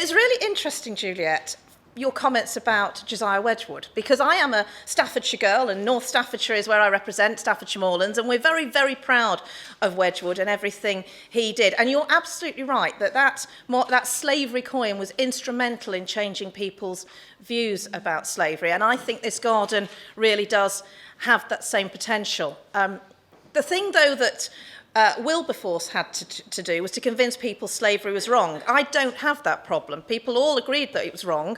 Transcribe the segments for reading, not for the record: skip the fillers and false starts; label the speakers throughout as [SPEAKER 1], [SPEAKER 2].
[SPEAKER 1] it's really interesting, Juliet, your comments about Josiah Wedgwood, because I am a Staffordshire girl and North Staffordshire is where I represent, Staffordshire Moorlands, and we're very, very proud of Wedgwood and everything he did. And you're absolutely right that slavery coin was instrumental in changing people's views about slavery, and I think this garden really does have that same potential. The thing, though, that Wilberforce had to do was to convince people slavery was wrong. I don't have that problem. People all agreed that it was wrong.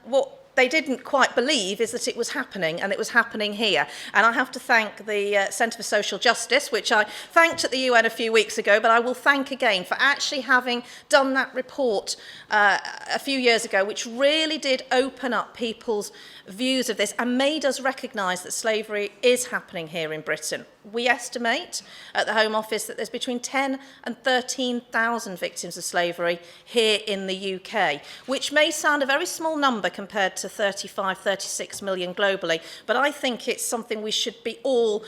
[SPEAKER 1] What they didn't quite believe is that it was happening, and it was happening here. And I have to thank the Centre for Social Justice, which I thanked at the UN a few weeks ago, but I will thank again for actually having done that report a few years ago, which really did open up people's views of this and made us recognise that slavery is happening here in Britain. We estimate at the Home Office that there's between 10 and 13,000 victims of slavery here in the UK, which may sound a very small number compared to 35, 36 million globally, but I think it's something we should be all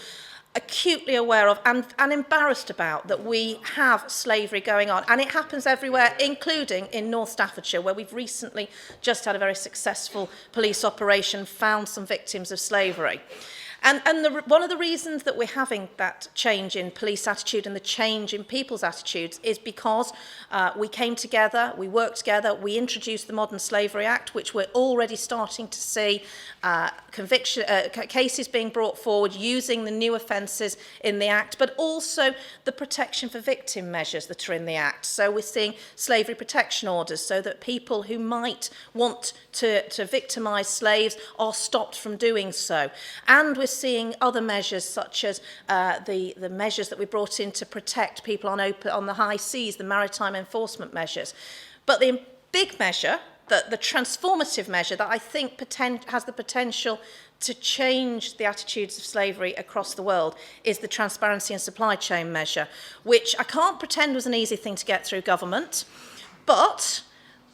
[SPEAKER 1] acutely aware of and embarrassed about, that we have slavery going on. And it happens everywhere, including in North Staffordshire, where we've recently just had a very successful police operation, found some victims of slavery. And one of the reasons that we're having that change in police attitude and the change in people's attitudes is because we came together, we worked together, we introduced the Modern Slavery Act, which we're already starting to see cases being brought forward using the new offences in the Act, but also the protection for victim measures that are in the Act. So we're seeing slavery protection orders so that people who might want to victimise slaves are stopped from doing so. And we're seeing other measures such as the measures that we brought in to protect people on the high seas, the maritime enforcement measures. But the big measure, the transformative measure that I think has the potential to change the attitudes of slavery across the world is the transparency and supply chain measure, which I can't pretend was an easy thing to get through government, but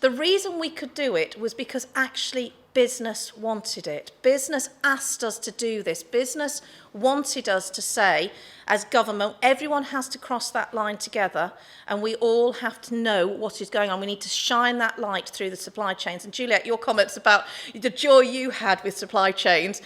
[SPEAKER 1] the reason we could do it was because actually business wanted it. Business asked us to do this. Business wanted us to say, as government, everyone has to cross that line together and we all have to know what is going on. We need to shine that light through the supply chains. And Juliet, your comments about the joy you had with supply chains.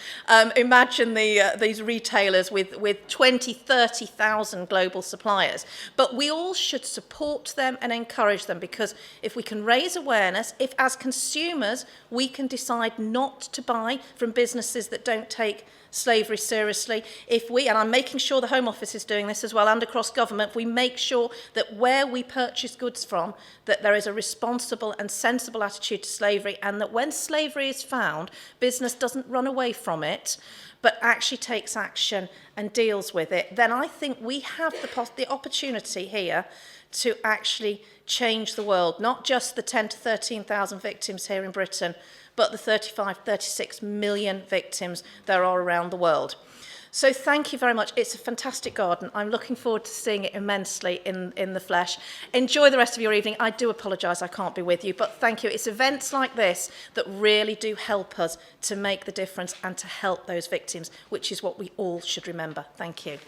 [SPEAKER 1] Imagine these retailers with 20, 30,000 global suppliers. But we all should support them and encourage them, because if we can raise awareness, if as consumers we can decide not to buy from businesses that don't take slavery seriously, and I'm making sure the Home Office is doing this as well, and across government, we make sure that where we purchase goods from, that there is a responsible and sensible attitude to slavery, and that when slavery is found, business doesn't run away from it, but actually takes action and deals with it, then I think we have the opportunity here to actually change the world, not just the 10 to 13,000 victims here in Britain, but the 35, 36 million victims there are around the world. So thank you very much. It's a fantastic garden. I'm looking forward to seeing it immensely in the flesh. Enjoy the rest of your evening. I do apologise I can't be with you, but thank you. It's events like this that really do help us to make the difference and to help those victims, which is what we all should remember. Thank you.